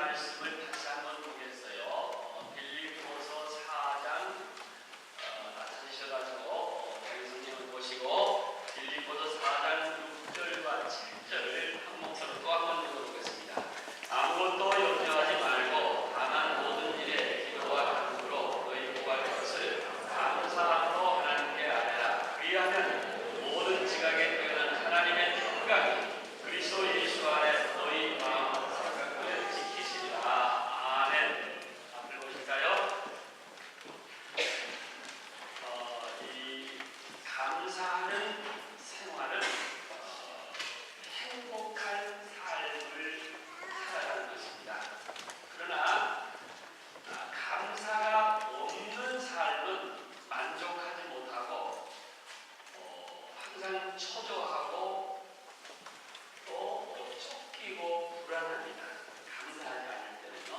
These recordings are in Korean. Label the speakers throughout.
Speaker 1: 말씀을 다시 한번 보겠어요. 빌립보서 4장 찾으셔가지고 저희 성경을 보시고 빌립보서 4장 6절과 7절을 한 목소리로 또 한 번 읽어보겠습니다. 아무것도 염려하지 말고 다만 모든 일에 기도와 간구로 너희 구할 것을 감사함으로 하나님께 아뢰라. 그리하면 모든 지각에 뛰어난 하나님의 평강이 그리스도 예수 안에 너희 마음 생각을 지키시리라. 아멘. 앞을 보실까요? 이 감사하는 생활은 행복한 삶을 살아가는 것입니다. 그러나 감사가 없는 삶은 만족하지 못하고 항상 초조하고 또 쫓기고 불안합니다. 감사하지 않을 때는요.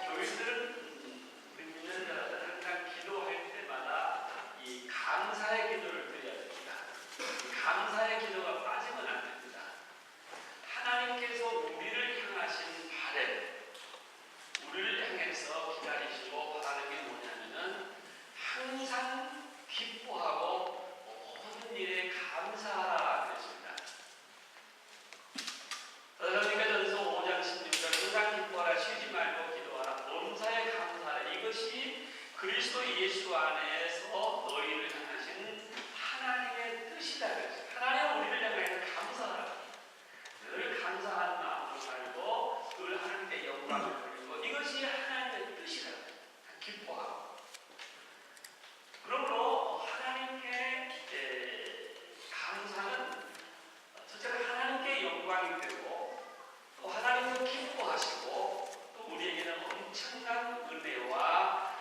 Speaker 1: 교인들은 우리 믿는 자들은 항상 기도할 때마다 이 감사의 기도를 드려야 됩니다. 이 감사의 기도가 빠지면 안 됩니다. 하나님께서 우리를 향하신 바램, 우리를 향해서 기다리시고 바라는 게 뭐냐면은 항상 기뻐하고 모든 일에 감사하라 그랬습니다. 데살로니가전서 5장 16절 항상 기뻐하라 쉬지 말고 기도하라 범사에 감사하라. 이것이 그리스도 예수 안에서 너희를 향하신 하나님의 뜻이다 그랬어요. 하나님은 우리를 향해서 감사하라. 늘 감사한 마음으로 살고 늘 하나님께 영광을 돌리고 이것이 하나님의 뜻이다. 기뻐하고. 그러므로 하나님께 감사는 첫째로 하나님께 영광이 되고 또 하나님도 기뻐하시고 또 우리에게는 엄청난 은혜와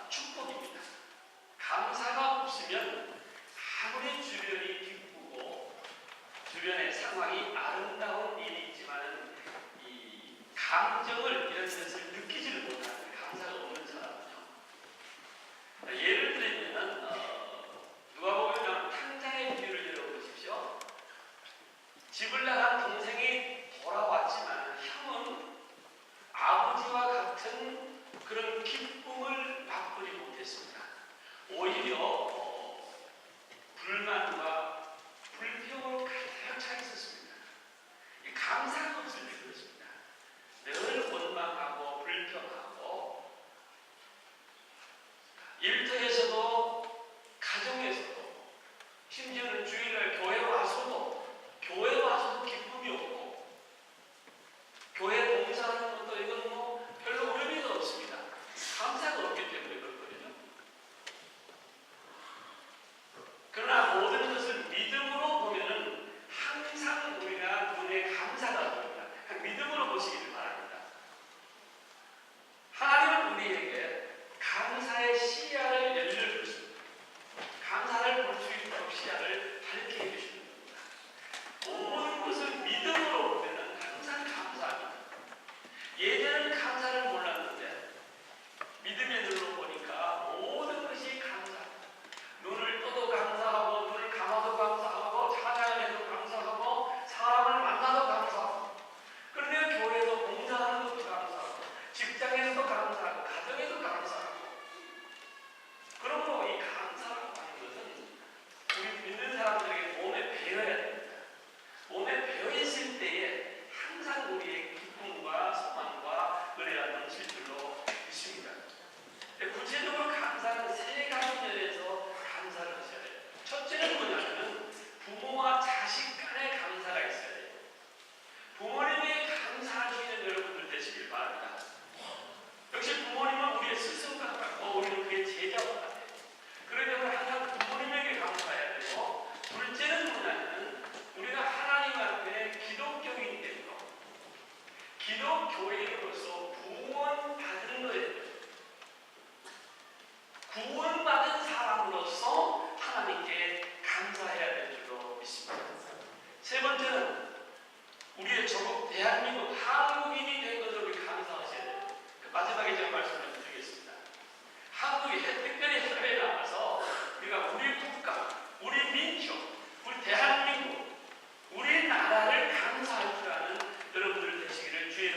Speaker 1: 축복입니다. 감사가 없으면 아무리 주변이 기쁘고 주변의 상황이 아름다운 일이 있지만 이 감정을 이런 것을 느끼지를 못하는 감사가 없는 사람은요. 예를 들면 누가복음 탕자의 비유를 들어보십시오. 집을 나간 동생이 돌아왔지만 형은 아버지와 같은 그런 기쁨을 맛보지 못했습니다. 오히려 불만과 불평으로 가득 차 있었습니다. 감사가 없을 때 그렇습니다. 늘 원망하고 불평하고 일터에서도 가정에서도 심지어는 주일날 교회 와서도 기쁨이 없고 교회 봉사하는 것도 이건 뭐 별로 의미가 없습니다. 감사가 없기 때문에 그렇거든요. 그러나 모든 것을 믿음으로 보면은 항상 우리가 눈에 감사가 보입니다. 믿음으로 보시기를 바랍니다. 하나님은 우리에게 감사의 시야를 열려주십니다. 감사를 볼 수 있도록 시야를 밝게 해주십니다. 모든 것을 믿음으로 보면 항상 감사합니다. 예전에는 감사를 몰랐는데 믿음의 눈으로 보니까 모든 것이 감사합니다. 눈을 떠도 감사하고 눈을 감아도 감사하고 찬양해도 감사하고 사람을 만나도 감사하고 그런데 교회에서 봉사하는 것도 감사하고 직장에서도 감사하고 가정에도 감사하고 그러므로 이 감사라고 하는 것은 우리 믿는 사람들에게 몸에 배어야 됩니다. 몸에 배어있을 때에 항상 우리의 기쁨과 소망과 은혜가 넘칠 줄로 믿습니다. 구체적으로 감사는 세 가지 면에서 감사를 하셔야 돼요. 첫째는 뭐냐면 부모와 자식 간의 감사가 있어야 돼요. 부모님에게 감사하시는 여러분들 되시길 바랍니다. 역시 부모님은 우리의 스승과 같고 우리는 그의 제자와 같아요. 그렇기 때문에 항상 부모님에게 감사해야 되고 둘째는 뭐냐면 우리가 하나님 앞에 기독교인들로 기독교인으로서 구원받은 거예요. 구원받은 사람으로서 하나님께 감사해야 될 줄로 믿습니다. 세 번째는 우리의 조국 대한민국 한국인이 된 것을 우리 감사하셔야 돼요. 마지막에 제가 말씀을 드리겠습니다. 한국이 특별히 해외에 나가서 우리가 우리 국가, 우리 민족, 우리 대한민국, 우리나라를 감사할 줄 아는 여러분들 되시기를 주의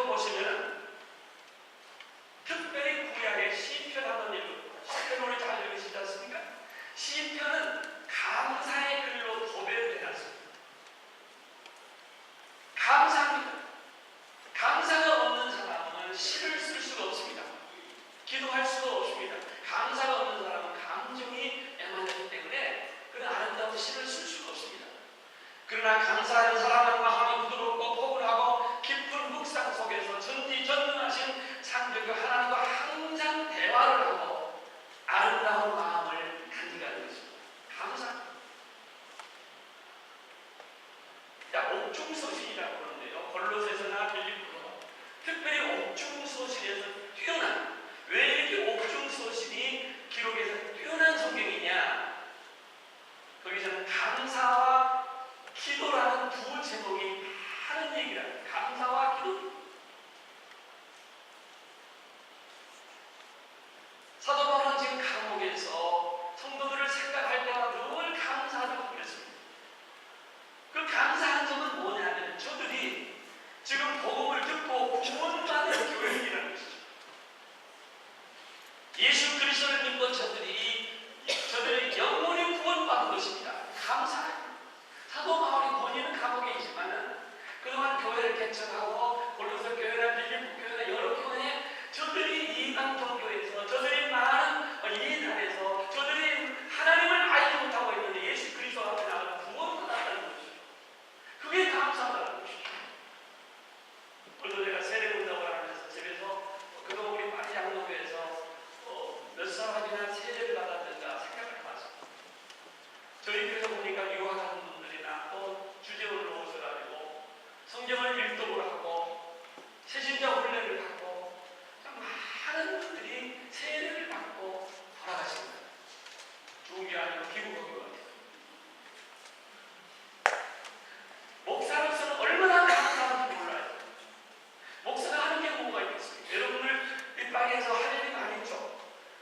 Speaker 1: 보시면 특별히 구약의 시편 한번 읽어볼까요? 시편 우리 잘 읽으시지 않습니까? 시편은 감사의 글로 도배를 해놨습니다. 감사합니다. 감사가 없는 사람은 시를 쓸 수가 없습니다. 기도할 수가 없습니다. 감사가 없는 사람은 감정이 애만하기 때문에 그런 아름다운 시를 쓸 수가 없습니다. 그러나 감사하는 사람은 마음이 부드럽고 포근하고 깊은 묵상 속에서 전지전능하신 창조주 하나님과 항상 대화를 하고 아름다운 마음을 간직하는 것입니다. 감사. 자, 옥중서신이라고 그러는데요. 골로새서나 빌립보, 특별히 옥중서신에서 뛰어난, 왜 이렇게 옥중서신이 기록에서 뛰어난 성경이냐? 거기서는 감사와 기도라는 두 제목이 하는 얘기랍니다. 감사와 기도. 사도 바울은 지금 감옥에서 성도들을 생각할 때마다 늘 감사하다고 그랬습니다. 그 감사한 점은 뭐냐면 저들이 지금 복음을 듣고 구원받은 교회이라는 것이죠. 예수 그리스도를 믿고 저들이 영원히 구원받은 것입니다. 감사해요. 사도 바울이 본인은 감옥에 있지만은 그동안 교회를 개척하고 골로새 교회나 빌립보 교회나 여러 교회에 저들이 이방 종교에서 저들이 많은 이단에서 저들이 하나님을 알지 못하고 있는데 예수 그리스도 앞에 나가서 구원받았다는 것이죠. 그게 감사하다는 것이죠. 오늘도 제가 세례운동을 하면서 집에서 그동안 우리 파리 양로교에서 몇 사람이나 세례를 받았는가 생각을 해봤습니다. 저희 교회에서 보니까 유학하는 분들이나 또 주재원으로 오셔가지고 성경을 일독을 하고 새신자 훈련을 받고 많은 분들이 세례를 받고 돌아가십니다. 좋은 게 아니고 기국한 것 같아요. 목사로서는 얼마나 감사한지 몰라요. 목사가 하는 게 뭐가 있겠습니까? 여러분을 이 땅에서 할 일이 많이 있죠.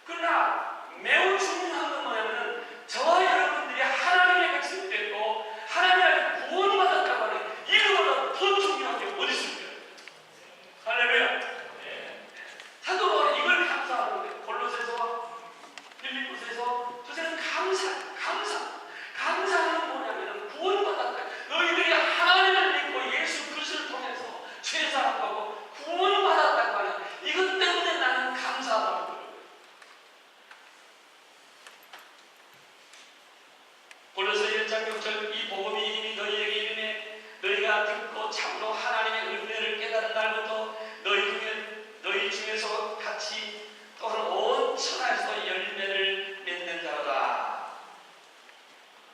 Speaker 1: 그러나 매우 중요한 건 뭐냐면 저와 여러분들이 하나님의 백성이 됐고 하나님의 구원받았다고 하는 이거보다 더 중요한 게 어디 있습니까? 할렐루야. 사도 바울은 이걸 감사하는 거예요. 골로새서 빌립보서에서 저들은 감사하는 뭐냐면 구원받았다. 너희들이 하나님을 믿고 예수 그리스도를 통해서 죄사함하고 구원받았다고 하는 이것 때문에 나는 감사하다고 그래요. 골로새 1장 6절 이 복음이 이미 너희에게 이르매 너희가 듣고 참으로 하나님의 은혜를 깨달은 날부터 너희 중에서 같이 또한 온 천하에서 열매를 맺는 자로다.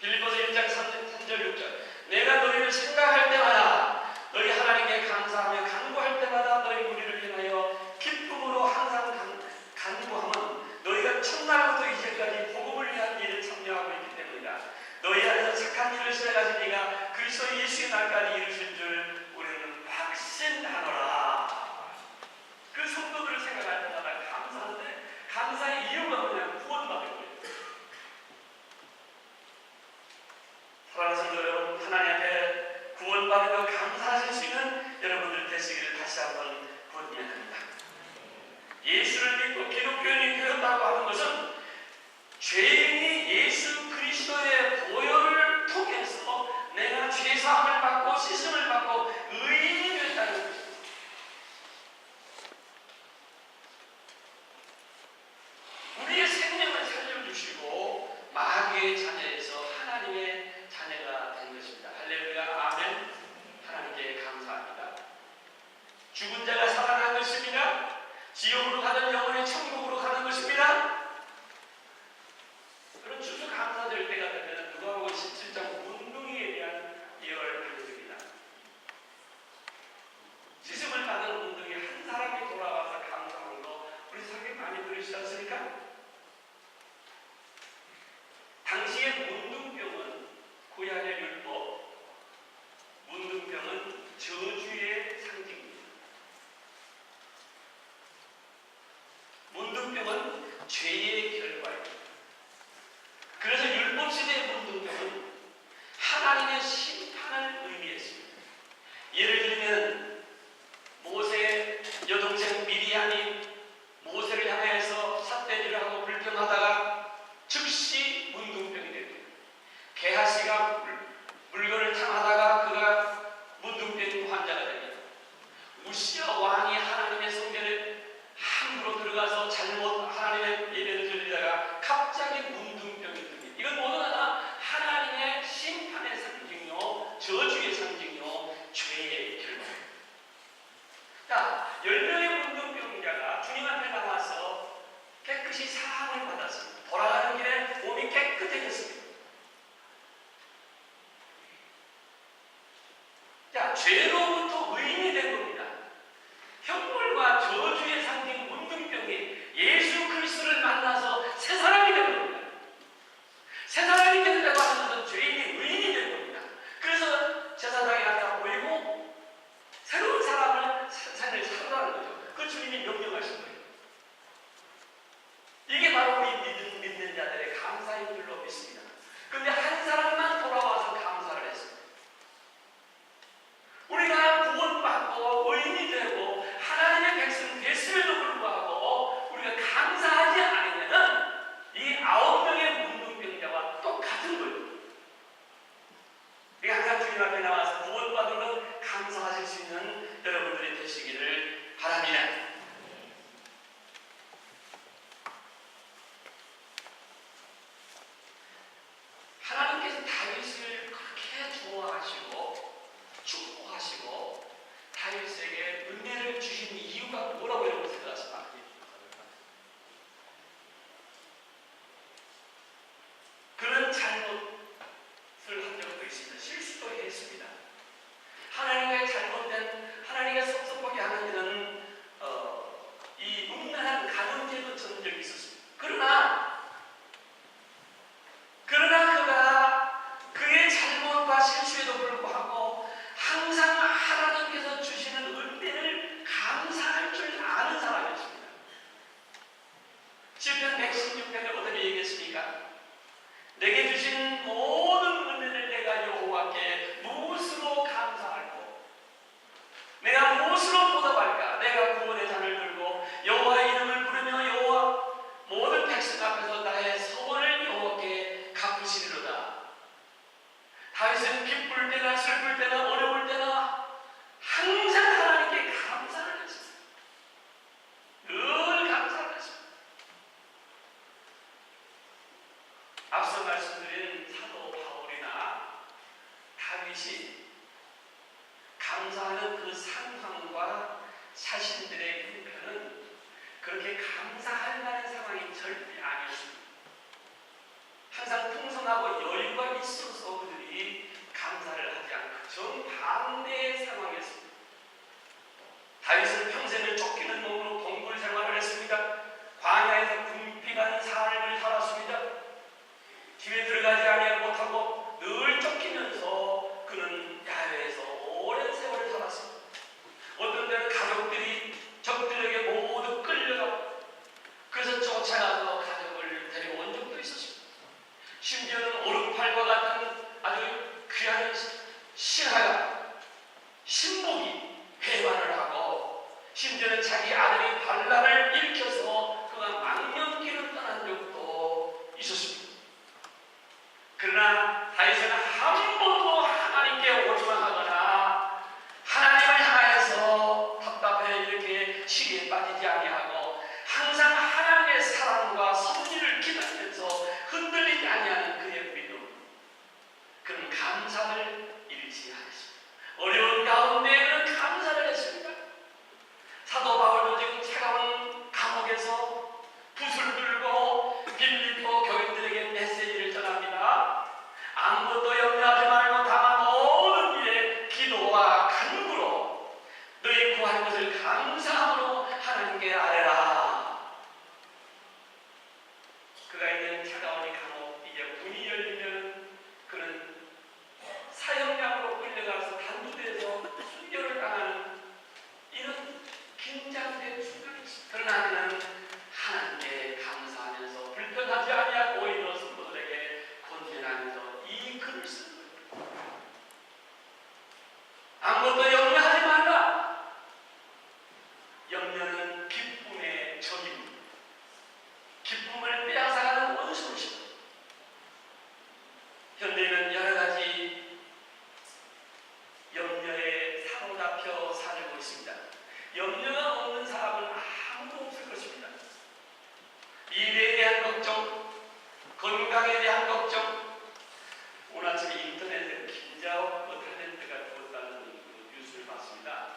Speaker 1: 빌립보서 1장 3절 6절 내가 너희를 생각할 때마다 너희 하나님께 감사하며 간구할 때마다 너희 무리를 위하여 기쁨으로 항상 간구하면 너희가 첫날부터 이제까지 복음을 위한 일에 참여하고 있기 때문이다. 너희 안에서 착한 일을 시작하신 이가 그리스도 예수의 날까지 이루실 줄 우리는 확신하노라. 그 성도들을 생각할 때마다 감사한데 감사의 이유가 뭐냐면 구원받은 거예요. 사랑하는 성도 여러분, 하나님 앞에 구원받은 거 감사하실 수 있는 여러분들 되시기를 다시 한번 권면합니다. 예수를 믿고 기독교인이 되었다고 하는 것은 죄인이 예수 그리스도의 보혈을 통해서 내가 죄사함을 받고 씻음을 받고 의인이 됐다는 것입니다. 우리의 생명을 살려주시고 마귀의 자녀에서 하나님의 자녀가 된 것입니다. 할렐루야, 아멘. 하나님께 감사합니다. 죽은 자가 살아난 것입니다. 지옥으로 가는 영혼이 천국으로 가는 것입니다. 그런 추수 감사될 때가 되면 누가복음 17장 문둥이에 대한 예언을 알려드립니다. 씻음을 받은 문둥이 한 사람이 돌아와서 감사하는 거 우리 사람이 많이 들으시지 않습니까? 당시의 문둥병은 구약의 율법, 문둥병은 저주의 상징입니다. 문둥병은 죄의 결과입니다. 그래서 율법시대의 문둥병은 하나님의 심판을 의미했습니다. 예를 들면 모세 자, 10명의 문둥병자가 주님 앞에 나와서 깨끗이 사함을 받았습니다. 돌아가는 길에 몸이 깨끗해졌습니다. 자, 죄로부터 의인이 된 겁니다. 형벌과 저주의 상징 문둥병이 예수 그리스도를 만나서 새 사람이 된 겁니다. 새 사람이 된다고 하는 것은 죄인이 의인이 된 겁니다. 그래서 제사장이 하나 보이고 새로운 사람을 세상을 살아가는 거죠. 그 주님이 명령하신 거예요. 이게 바로 우리 믿는 자들의 감사인 줄로 믿습니다. 그런데 한 사람만 돌아와서 감사를 했습니다. 우리가 구원받고 의인이 되고 하나님의 백성 됐음에도 불구하고 우리가 감사하지 않으면은 이 9명의 문둥병자와 똑같은 거예요. 우리가 항상 주님 앞에 나와서 구원받은 것 감사하실 수 있는 여러분들이 되시기를 바랍니다. 하나님께서 다윗을 그렇게 좋아하시고 축복하시고 다윗에게 은혜를 주신 이유가 뭐라고 여러분 생각하십니까? 그런 잘못을 한 적도 있습니다. 실수도 했습니다. 하나님의 잘못된 하나님의 섭섭하게 하는 일은 이 음란한 가늠죄도 저는 적이 있었습니다. 그러나 그가 그의 잘못과 실수에도 불구하고 항상 하나님께서 주시는 은혜를 감사할 줄 아는 사람이었습니다. 시편 116편에 어떻게 얘기했습니까? 내게 주신 모든 은혜를 내가 여호와께 무엇으로 감사할꼬? 내가 무엇으로 보답할까? 내가 구원의 잔을 들고 여호와의 이름을 부르며 여호와 모든 백성 앞에서 나의 서원을 여호와께 갚으시리로다. 다윗은 기쁠 때나 슬플 때나 어려울 때나 항상 하나님께 감사를 했습니다. 늘 감사를 했습니다. 앞서 말씀드린 사도 바울이나 다윗이 감사하는 그 상황과 자신들의 형편은 그렇게 감사할 만한 상황이 절대 아니었습니다. 항상 풍성하고 여유가 있어서 그들이 감사를 하지 않고 정반대의 상황이었습니다. 다윗은 평생을 쫓기는 몸으로 동굴 생활을 했습니다. 광야에서 궁핍한 삶을 살았습니다. 집에 들어가지 못하고 늘 쫓기면서 그는 야외에서 오랜 세월을 살았습니다. 어떤 때는 가족들이 적들에게 모두 끌려가고 그래서 쫓아가서 가족을 데려온 적도 있었습니다. 심지어는 오른팔과 같은 아주 귀한 신하가 신복이 회반을 하고 심지어는 자기 아들이 발락을 일으켜서 그가 망명길을 떠난 적도 있었습니다. 그러나 다윗은 한 번도 하나님께 원망하거나 하나님을 향해서 답답해 이렇게 시기에 빠지지 아니하고 항상 하나님의 사랑과 섭리를 기다리면서 흔들리지 아니하는 그의 믿음, 그는 감사를 잃지 않았습니다. 어려운 가운데 그는 감사를 했습니다. 사도 바울도 지금 차가운 감옥에서 붓을 들고 빌립보 교인들에게 메시지를 전합니다. 아무것도 염려하지 말고 다만 모든 일에 기도와 간구로 너희 구하는 것을 감사함으로 하나님께 아뢰라. 그가 있는 차가운 이 감옥 이제 문이 열리면 그는 사형장으로 끌려가서 단두대에서 순교를 당하는 이런 긴장된 순간이었습니다. 그러나 그는 하나님께 감사하면서 불편하지 아니하고 오히려 성도들에게 권면하면서 이 글을 쓴 거예요. 아무것도 염려하지 말라. 염려는 기쁨의 적입니다. 기쁨을 빼앗아가는 원수입니다. 현대인은 여러 가지 염려에 사로잡혀 살고 있습니다. 염려가 없는 사람은 아무도 없을 것입니다. 미래에 대한 걱정, 건강에 대한 걱정. 오늘 아침에 인터넷에 김자옥 탤런트가 죽었다는 뉴스를 봤습니다.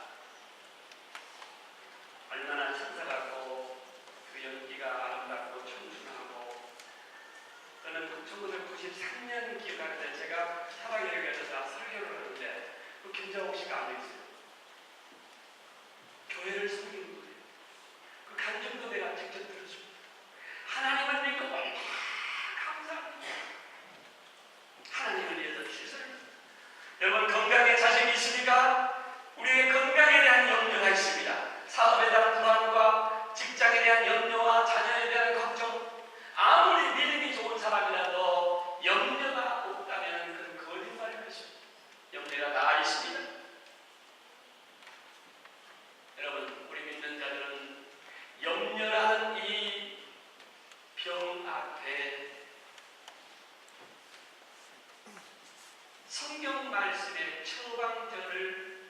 Speaker 1: 것을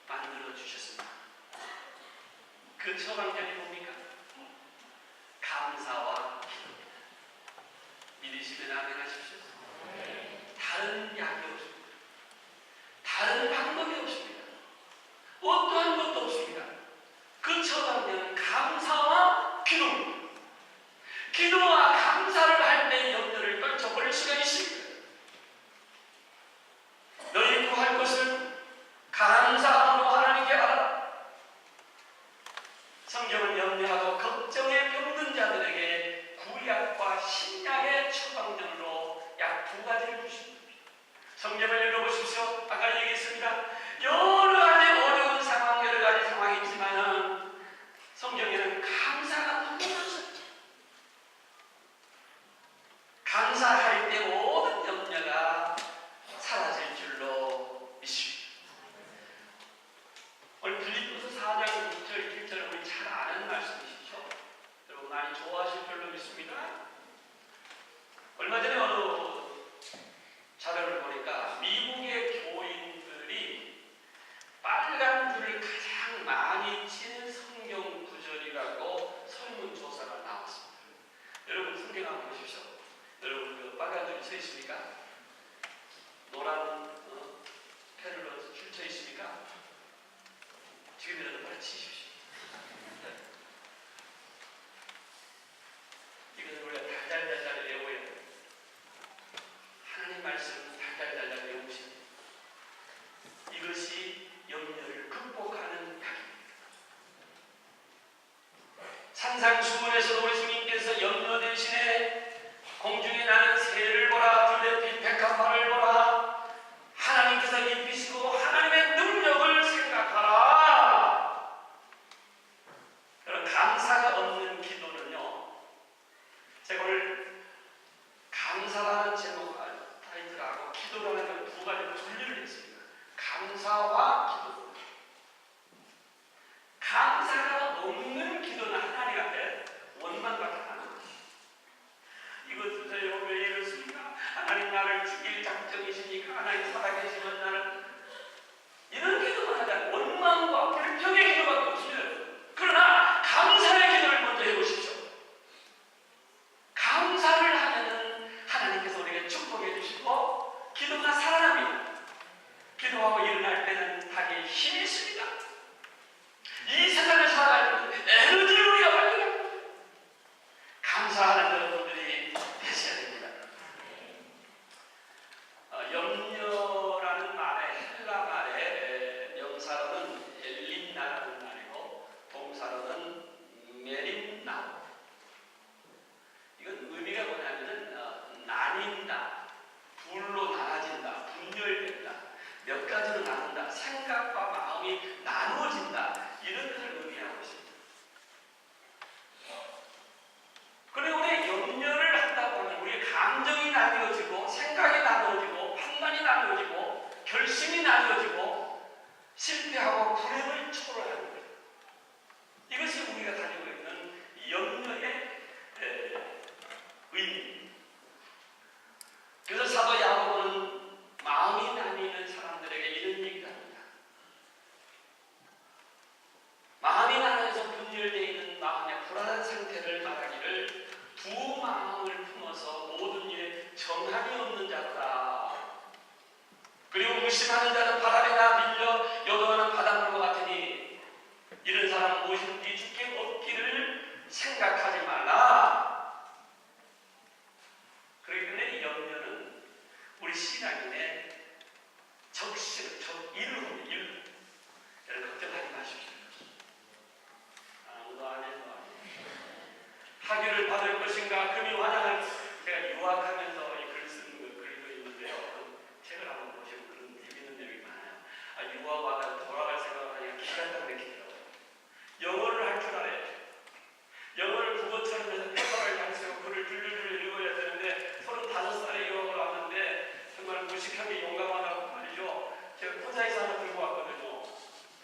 Speaker 1: 만들어 주셨습니다. 그 처방전이 뭡니까? 감사와 기도입니다. 믿으시면 아멘 하십시오. 다른 약이 없습니다. 다른 방법이 없습니다. 어떠한 것도 없습니다. 그 처방전은 감사와 기도입니다. 기도와 감사를 할 때 염려를 떨쳐버릴 수가 있습니다. 너희 구할 것을 감사함으로 하나님께 알아라. 성경은 염려하고 걱정에 병든 자들에게 구약과 신약의 처방전으로 약 2가지를 주십니다. 성경을 읽어보십시오. 아까 얘기했습니다. 여러 가지 어려운 상황, 여러 가지 상황이 있지만 성경에는 감사가 너무 많습니다. 감사할 때 모든 염려가 사라질 줄로 믿습니다. 오늘 빌립보서 4장 6절 7절은 우리 잘 아는 말씀이시죠? 여러분 많이 좋아하실 줄로 믿습니다. 얼마 전에 어느 자료를 보니까 미국의 교인들이 빨간 줄을 가장 많이 친 성경 구절이라고 설문조사가 나왔습니다. 여러분 성경 한번 보십시오. 여러분 그 빨간 줄이 서 있습니까? 노란 패널로 줄 쳐 있습니까? 지금이라도 빨리 치십시오. 이것은 우리가 달달달달 외워야 돼요. 하나님 말씀은 달달달달 외우시는 이것이 염려를 극복하는 약입니다. 산상수훈에서도 우리 주님께서 염려 대신에 공중에 나는 새를 보라, 들에 핀 백합화를 보라, 하나님께서 입히시고 하나님의 능력을 생각하라. 그런 감사가 없는 기도는요, 제가 오늘 감사라는 제목 타이틀하고 기도라는 그 2가지로 분류를 했습니다. 감사와 기도. 감사가 없는 기도는 하나님 앞에 원망과 당하는 것입니다. 이것 주세요. 왜 이렇습니까? 하나님 나를 죽일 작정이십니까? 하나님 살아계시면 나는 이런 기도만 하자. 원망과 불평의 기도밖에 없습니다. 그러나 감사의 기도를 먼저 해보십시오. 감사를 하면은 하나님께서 우리에게 축복해 주시고 기도가 살아납니다. 기도하고 일어날 때는 하기에 힘이 있습니다. 이 세상을 살아갈 때 에너지를 우리가 발견합니다. 감사하는 여러분들이 되셔야 됩니다. 염려라는 말의 헬라 말의 명사로는 엘림나라는 말이고 동사로는 메림나. 이건 의미가 뭐냐면은 나뉜다, 둘로 나눠진다, 분열된다, 몇 가지로 나눈다, 생각과 마음이 나누어진다, 이런 것을 의미하고 있습니다. 그리고 우리 염려를 한다 보면 우리 감정이 나뉘어지고 생각이 나누어지고 판단이 나누어지고 결심이 나뉘어지고 실패하고 불행을 초월하는 거예요. 이것이 우리가 가지고 있는 염려의 의미입니다. 그래서 사도 야고보는 마음이 나뉘는 사람들에게 이런 얘기를 합니다. 마음이 나눠서 분열되어 있는 마음의 불안한 상태를 말하기를 두 마음을 품어서 모든 일에 정함이 없는 자로다. 그리고 의심하는 자는 바람에나 밀려 요동하는 바닷물과 같으니 이런 사람은 무엇이든지 주께 얻기를 생각하지 말라. 그렇기 때문에 이 염려는 우리 신앙인의 일루입니다. 일루. 여러분 걱정하지 마십시오. 아무도 안 해서 학위를 받을 것인가 금이 환영할 제가 유학하면서 이 글 쓰는 글도 있는데요. 책을 한번 보시면 그런 재밌는 내용이 많아요. 유학 와서 돌아갈 생각을 하니까 기가 막히더라고요. 영어를 할 줄 알아야 돼요. 영어를 국어처럼 해서 페퍼를 잘 쓰고 글을 줄줄줄 읽어야 되는데 35살에 유학을 왔는데 정말 무식하게 용감하다고 말이죠. 제가 포자이서 하나 들고 왔거든요.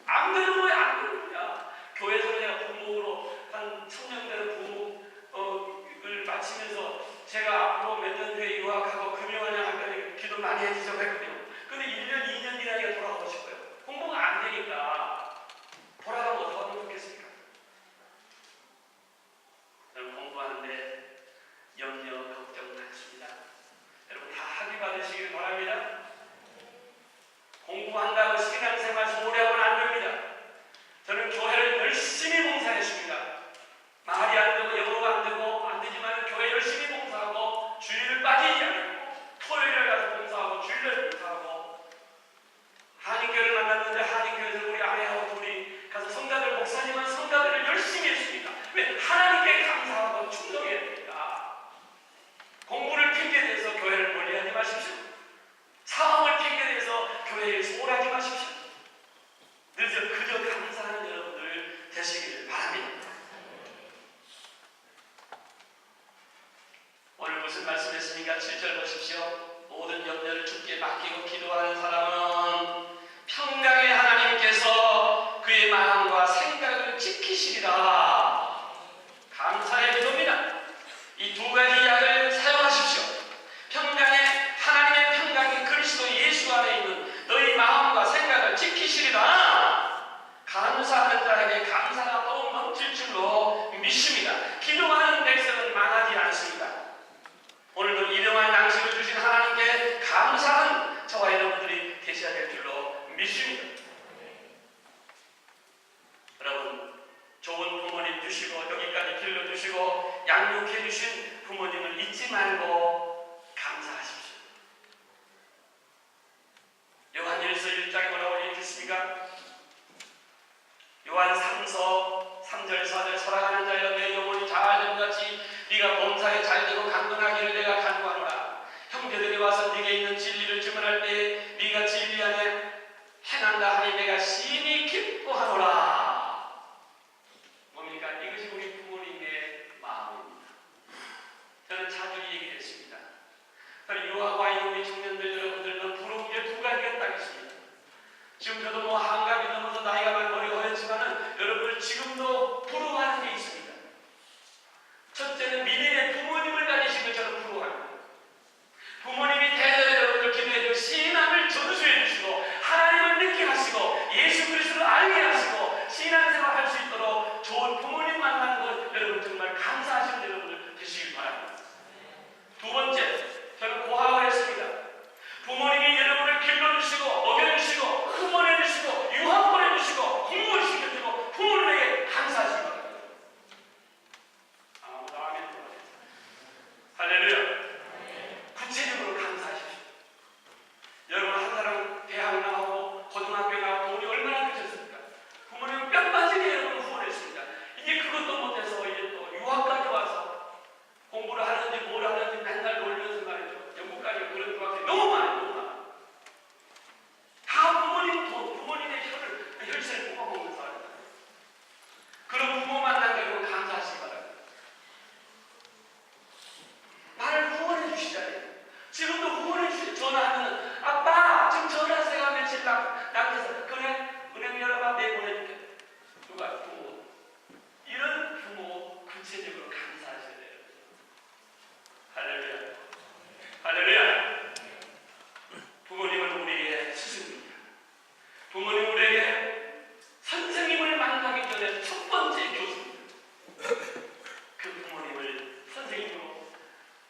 Speaker 1: 안 되는 거야, 안 되는 거야. 교회에서 내가 부목으로 한 1000년 되는 부목을 마치면서 제가 앞으로 몇 년 후에 유학하고 금요환영 할 때 기도 많이 해주자고 했거든요. 근데 1년, 2년 지나니까 돌아가고 싶어요. 공부 한다고 신앙생활 소홀히 하고는 안 됩니다. 저는 교회를 열심히 봉사했습니다. 말이 안 되고 영어가 안 되지만 교회 열심히 봉사하고 주일을 빠지지 않고 토요일에 가서 봉사하고 주일날 봉사하고 한인교회를 만났는데 한인교회에서 우리 아내하고 둘이 가서 성가들 목사님은 성가들을 열심히 했습니다. 왜? 하나님께 감사하고 충성해야 됩니다. 공부를 핑계대서 교회를 멀리하지 마십시오. 사업을 핑계대서 교회에 소홀하지 마십시오. 그저 감사하는 여러분들 되시기를 바랍니다. 오늘 무슨 말씀했습니까? 7절 보십시오. 모든 염려를 주께 맡기고 기도하는 사람은 평강의 하나님께서 그의 마음과 생각을 지키시리라. 감사의 기도입니다. 이 두 가지 약을 사용하십시오. 평강의 하나님의 평강이 그리스도 예수 안에 있는 너희 마음과 생각을 지키시리라. 감사하는 자에게 감사가 또 넘칠 줄로 믿습니다. 기도하는 백성은 망하지 않습니다. 오늘도 일용할 양식을 주신 하나님께 감사한 저와 여러분들이 되셔야 될 줄로 믿습니다. 여러분, 좋은 부모님 주시고 여기까지 길러주시고 양육해 주신 부모님을 잊지 말고 감사하십시오. 요한일서 1장에 뭐라고 읽겠습니까? 요한 3서 3절 4절 사랑하는 자여 내 영혼이 자아된 같이 네가 범사에 잘되고 강건하기를 내가 간구하노라. 형제들이 와서 네게 있는 진리를 증언할 때 네가 진리 안에 행한다 하니 내가 심히 기뻐하노라. 뭡니까? 이것이 우리 부모님의 마음입니다. 저는 자주 얘기했습니다. 저는 유학 와 있는 우리 청년들 여러분들은 부러운 게 두 가지가 딱 있습니다. 지금 저도 뭐 한갑이 넘어서 나이가 많이 머리가 허였지만은 여러분들 지금도 부러워하는 게 있습니다. 첫째는 미래의 부모님을 가지신 것처럼 부러워합니다. 부모님이 대대로 여러분들 기도해 줄 신앙을 전수해 주시고 하나님을 믿게 하시고 예수 그리스도를 알게 하시고 신앙생활 할 수 있도록 좋은 부모님 만나는 것 여러분 정말 감사하시는 여러분들 되시길 바랍니다. 두 번째, 저는 고학을 했습니다. 부모님이 여러분을 길러주시고 먹여주시고 흠원해주시고 유학 보내주시고 공부를 시켜주고 부모님에게 감사하시기 바랍니다. 아무도 아멘. 할렐루야. 구체적으로 감사하십시오. 여러분 한 사람 대학 나오고 고등학교 나오고 돈이 얼마나 드셨습니까? 부모님은 뼈 빠지게 여러분을 후원했습니다. 이제 그것도 못해서 이제 또 유학까지 와서 공부를 하는지 뭘 하는지 맨날 놀면서 말이죠. 영국까지 그런 유학생이 너무 많아요. 너무 많아요. 다 부모님 돈, 부모님의 혈세를 뽑아먹는 사람입니다. 그런 부모 만난 거 여러분 감사하시기 바랍니다. 나를 후원해 주시잖아요. 지금도 후원해 주세요. 전화하면 아빠 지금 전화세가 며칠 남겨서 은행 열어봐 내 보내줄게. 누가? 부모. 이런 부모 구체적으로 감사하셔야 돼요. 할렐루야. 할렐루야. 부모님은 우리의 스승입니다. 부모님은 우리에게 선생님을 만나기 전에 첫 번째 교수입니다. 그 부모님을 선생님으로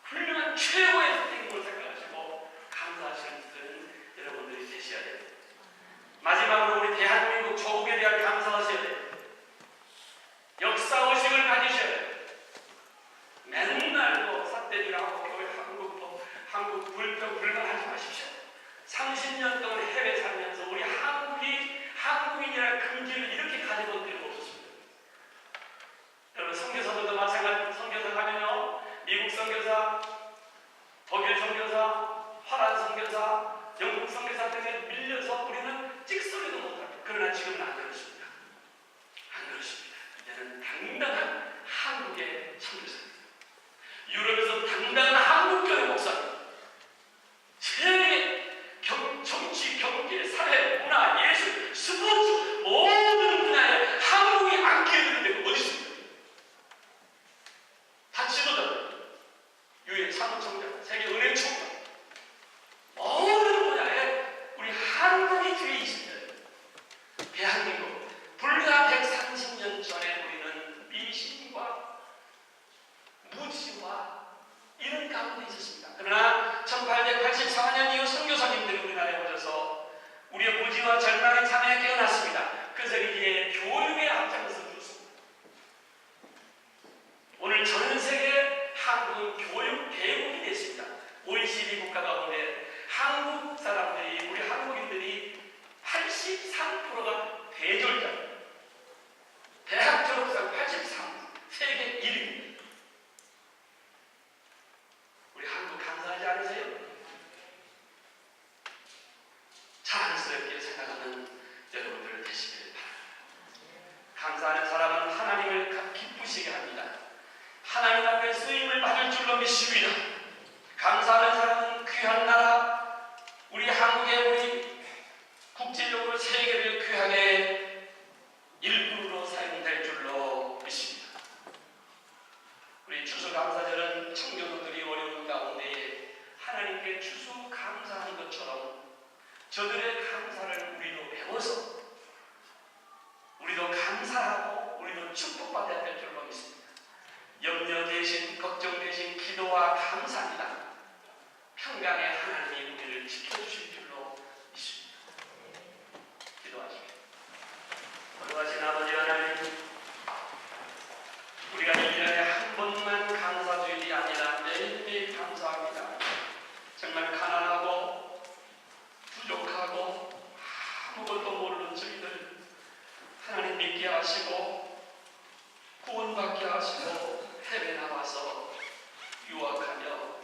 Speaker 1: 훌륭한 최고의 선생님으로 생각하시고 감사하시는 분들은 여러분들이 되셔야 됩니다. 마지막으로 우리 대한민국 조국에 대한 감사하셔야 됩니다. 역사의식을 가지셔야 됩니다. 맨날 뭐 삿대질하고 교회 한국 불평 불만하지 마십시오. 30년 동안 해외 살면서 우리 한국인이라는 금기를 이렇게 가져본 적이 없었습니다. 여러분 선교사들도 마찬가지로 선교사 가면요 미국 선교사, 독일 선교사, 화란 선교사, 영국 선교사 때문에 밀려서 우리는 찍소리도 못합니다. 그러나 지금은 안 그렇습니다. 안 그렇습니다. 이제는 당당한 한국의 선교사입니다. 유럽에서 당당한 한국교회 목사입니다. 세계 정치, 경제, 사회, 문화, 예술, 스포츠 모든 분야에 한국이 안 끼어드는 데가 어디 있습니까? 다 지도자, 유엔 사무총장, 세계 은행 총장 모든 분야에 우리 한국이 뒤에 있습니다. 대한민국 불과 130년 전에 우리는 미신과 무지와 이런 가운데 있었습니다. 그러나 1884년 이후 선교사님들이 우리나라에 오셔서 우리의 무지와 절망 80%가 대졸자, 대학 졸업생 83, 세계 1위입니다. 우리 한국 감사하지 않으세요? 자랑스럽게 생각하는 여러분들 되시길 바랍니다. 감사하는 사람은 하나님을 기쁘시게 합니다. 하나님 앞에 쓰임을 받을 줄로 믿습니다. 감사하는 사람은 귀한 나라, 우리 한국의 우리 국제적으로 세계를 귀하게 일꾼으로 사용될 줄로 믿습니다. 우리 추수감사절은 청교도들이 어려운 가운데에 하나님께 추수감사하는 것처럼 저들의 감사를 우리도 배워서 우리도 감사하고 우리도 축복받아야 될 줄로 믿습니다. 염려 대신 걱정 대신 기도와 감사입니다. 평강의 하나님이 우리를 지켜주실 줄로 믿습니다. 기도하시겠습니다. 거룩하신 아버지 하나님, 우리가 1년에 한 번만 감사주일이 아니라 매일매일 감사합니다. 정말 가난하고 부족하고 아무것도 모르는 저희들 하나님 믿게 하시고 구원받게 하시고 해외 나와서 유학하며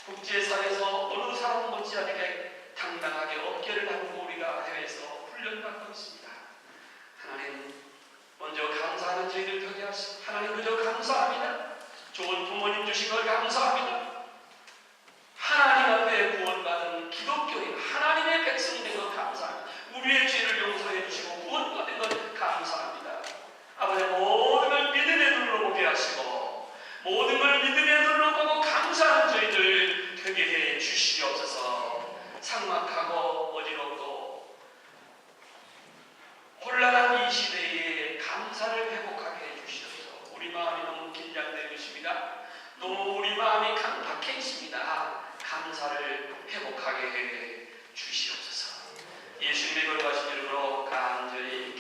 Speaker 1: 국제사회에서 어느 사람 못지않게 당당하게 어깨를 나누고 우리가 해외에서 훈련받고 있습니다. 하나님 먼저 감사하는 저희들 되게 하시고 하나님 그저 감사합니다. 좋은 부모님 주신 걸 감사합니다. 하나님 앞에 구원받은 기독교인 하나님의 백성이 된 것 감사합니다. 우리의 죄를 용서해 주시고 구원받은 것 감사합니다. 아버지 모든 걸 믿음의 눈으로 보게 하시고 모든 걸 믿음의 눈으로 보고 감사하는 저희들 되게 해 주시옵소서. 삭막하고 어지럽고 혼란한 이 시대에 감사를 회복하게 해 주시옵소서. 우리 마음이 너무 긴장되고 있습니다. 너무 우리 마음이 강박해 있습니다. 감사를 회복하게 해 주시옵소서. 예수님의 거룩하신 이름으로 간절히